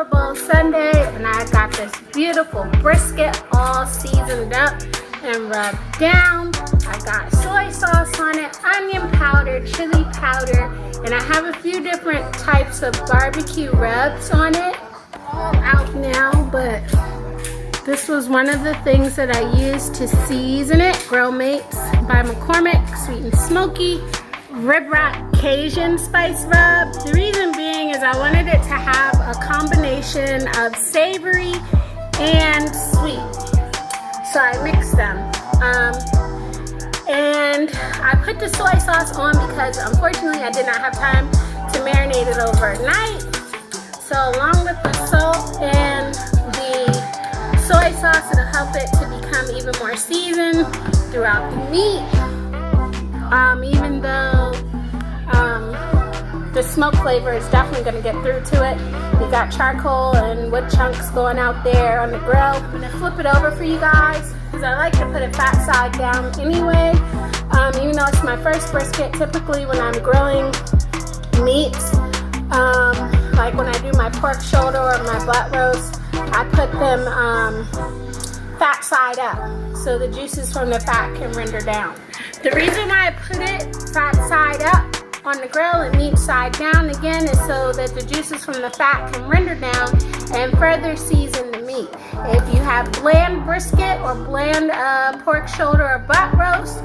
Bowl Sunday, and I got this beautiful brisket all seasoned up and rubbed down. I got soy sauce on it, onion powder, chili powder, and I have a few different types of barbecue rubs on it. All out now, but this was one of the things that I used to season it. Grill Mates by McCormick, sweet and smoky. Rib Rack Cajun spice rub. The reason being is I wanted it to have a combination of savory and sweet. So I mixed them. And I put the soy sauce on because unfortunately I did not have time to marinate it overnight. So along with the salt and the soy sauce, it'll help it to become even more seasoned throughout the meat. Even though the smoke flavor is definitely going to get through to it. We got charcoal and wood chunks going out there on the grill. I'm going to flip it over for you guys because I like to put it fat side down anyway. Even though it's my first brisket, typically when I'm grilling meats, like when I do my pork shoulder or my butt roast, I put them fat side up so the juices from the fat can render down. The reason why I put it fat side up on the grill and meat side down again is so that the juices from the fat can render down and further season the meat. If you have bland brisket or bland pork shoulder or butt roast,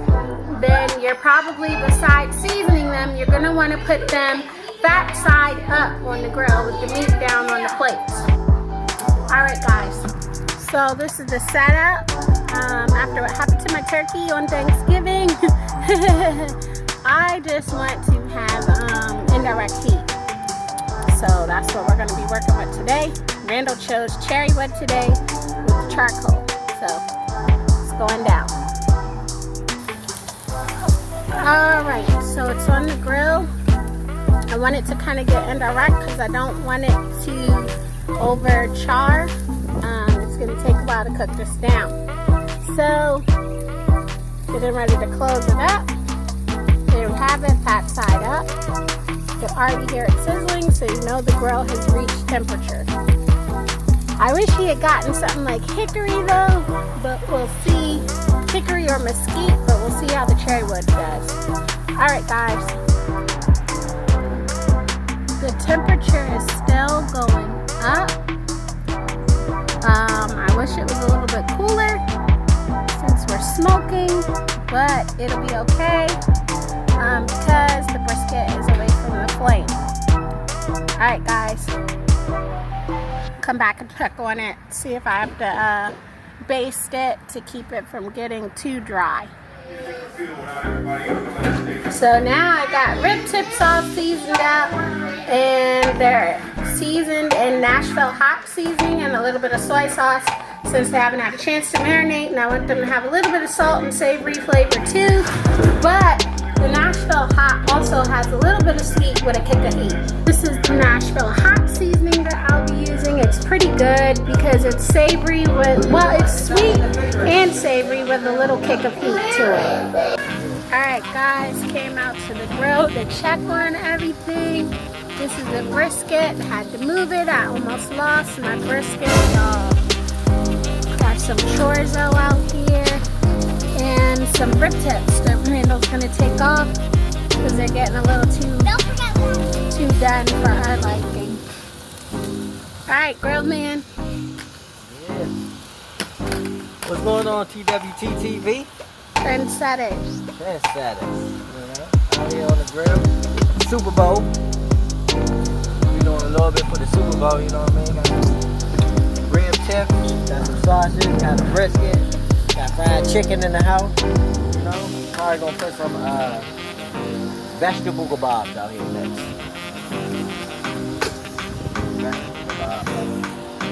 then you're probably, besides seasoning them, you're going to want to put them fat side up on the grill with the meat down on the plates. Alright guys, so this is the setup after what happened to my turkey on Thanksgiving. I just want to have indirect heat. So that's what we're going to be working with today. Randall chose cherry wood today with charcoal. So it's going down. Alright, so it's on the grill. I want it to kind of get indirect because I don't want it to over char. It's going to take a while to cook this down. So, getting ready to close it up. There we have it, fat side up. You can already hear it sizzling, so you know the grill has reached temperature. I wish he had gotten something like hickory though, but we'll see. Hickory or mesquite, but we'll see how the cherry wood does. Alright guys, the temperature is still going up. I wish it was a little bit cooler since we're smoking, but it'll be okay because the brisket is away from the flame. Alright guys, come back and check on it, see if I have to baste it to keep it from getting too dry. So now I got rib tips all seasoned up, and they're seasoned in Nashville hot seasoning and a little bit of soy sauce since they haven't had a chance to marinate, and I want them to have a little bit of salt and savory flavor too. But the Nashville hot also has a little bit of sweet with a kick of heat. This is the Nashville hot seasoning that I'll be using. It's pretty good because it's savory with, well, it's sweet and savory with a little kick of heat to it. Alright guys, came out to the grill to check on everything. This is the brisket. Had to move it. I almost lost my brisket, y'all. Got some chorizo out here and some rib tips that Randall's gonna take off because they're getting a little too done for our liking. Alright, grill man. Yeah. What's going on, TWT TV? Trendsetters. Trendsetters. Out here on the grill. Super Bowl. We're doing a little bit for the Super Bowl, you know what I mean? Got some rib tips, got some sausage, got a brisket, got fried chicken in the house. You know, probably gonna put some vegetable kebabs out here next.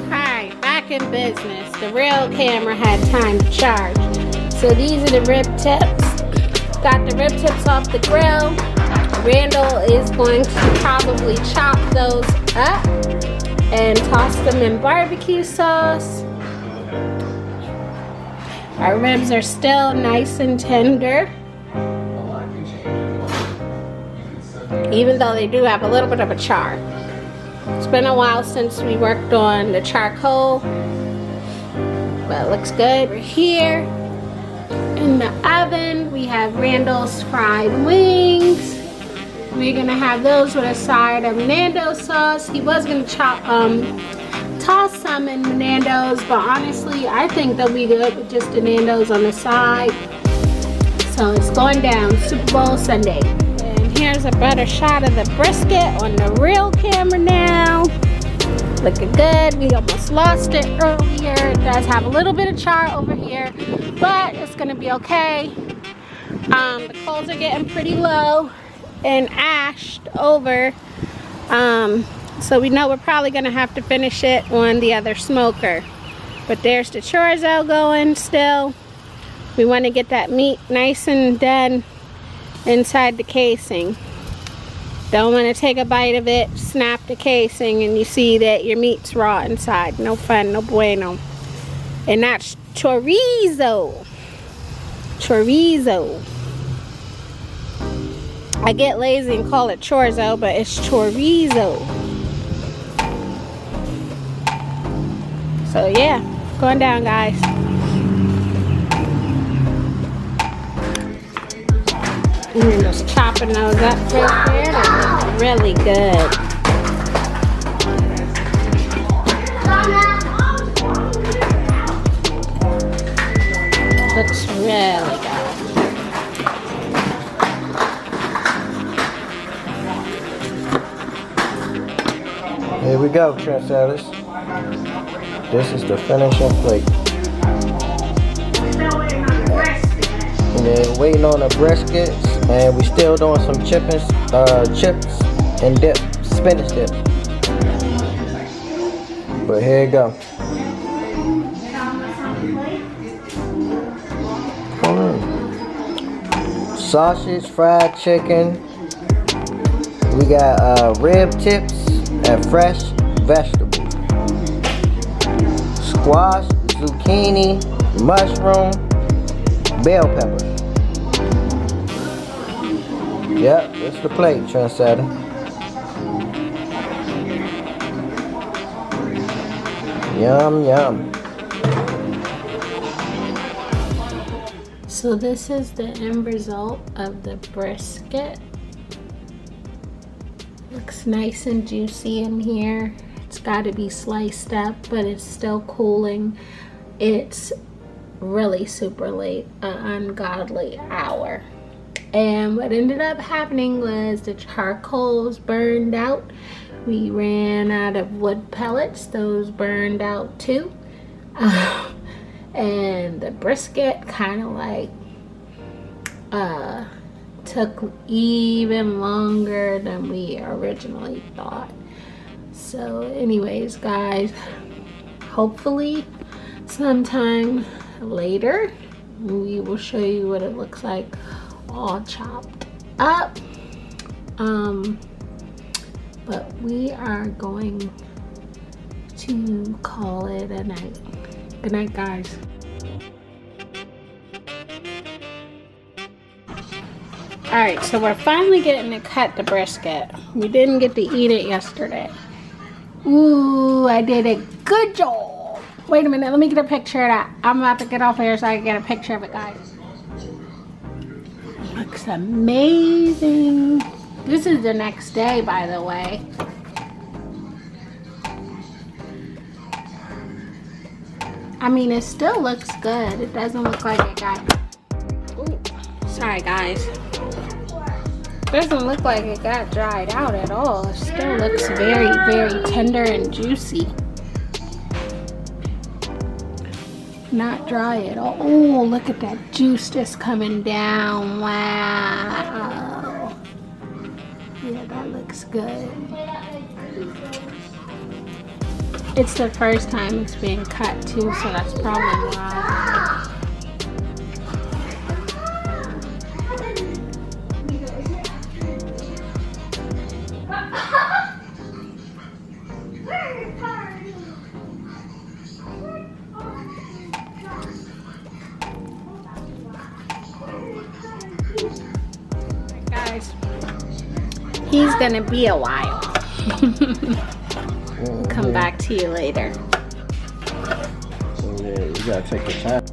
Alright, back in business. The real camera had time to charge. So these are the rib tips. Got the rib tips off the grill. Randall is going to probably chop those up and toss them in barbecue sauce. Our ribs are still nice and tender, even though they do have a little bit of a char. It's been a while since we worked on the charcoal, but it looks good. We're here in the oven. We have Randall's fried wings. We're gonna have those with a side of Nando sauce. He was gonna toss some in Nando's, but honestly, I think they'll be good with just the Nando's on the side. So it's going down Super Bowl Sunday. And here's a better shot of the brisket on the real camera now. Looking good. We almost lost it earlier. It does have a little bit of char over here, but it's gonna be okay. The coals are getting pretty low and ashed over. So we know we're probably gonna have to finish it on the other smoker. But there's the chorizo going still. We want to get that meat nice and done inside the casing. Don't want to take a bite of it, snap the casing, and you see that your meat's raw inside. No fun, no bueno. And that's chorizo. Chorizo. I get lazy and call it chorizo, but it's chorizo. So yeah, going down, guys. And then just chopping those up right there. They look really good. Looks really good. Here we go, trendsetters. This is the finishing plate. And then waiting on the briskets, and we still doing some chips and dip, spinach dip. But here you go. Sausage, fried chicken. We got rib tips and fresh vegetables. Squash, zucchini, mushroom, bell pepper. Yep, it's the plate, trendsetter. Yum, yum. So this is the end result of the brisket. Looks nice and juicy in here. It's got to be sliced up, but it's still cooling. It's really super late, an ungodly hour. And what ended up happening was the charcoal was burned out. We ran out of wood pellets. Those burned out too. And the brisket kind of like took even longer than we originally thought. So anyways, guys, hopefully sometime later we will show you what it looks like all chopped up. But we are going to call it a night. Good night, guys. Alright, so we're finally getting to cut the brisket. We didn't get to eat it yesterday. Ooh, I did a good job. Wait a minute, let me get a picture of that. I'm about to get off here so I can get a picture of it, guys. Looks amazing. This is the next day, by the way. I mean, it still looks good. It doesn't look like it got... Ooh, sorry, guys. Doesn't look like it got dried out at all. It still looks very, very tender and juicy. Not dry at all. Oh, look at that juice just coming down. Wow. Yeah, that looks good. It's the first time it's being cut too, so that's probably why. Guys, he's gonna be a while. Come back to you later. So yeah, you gotta take your time.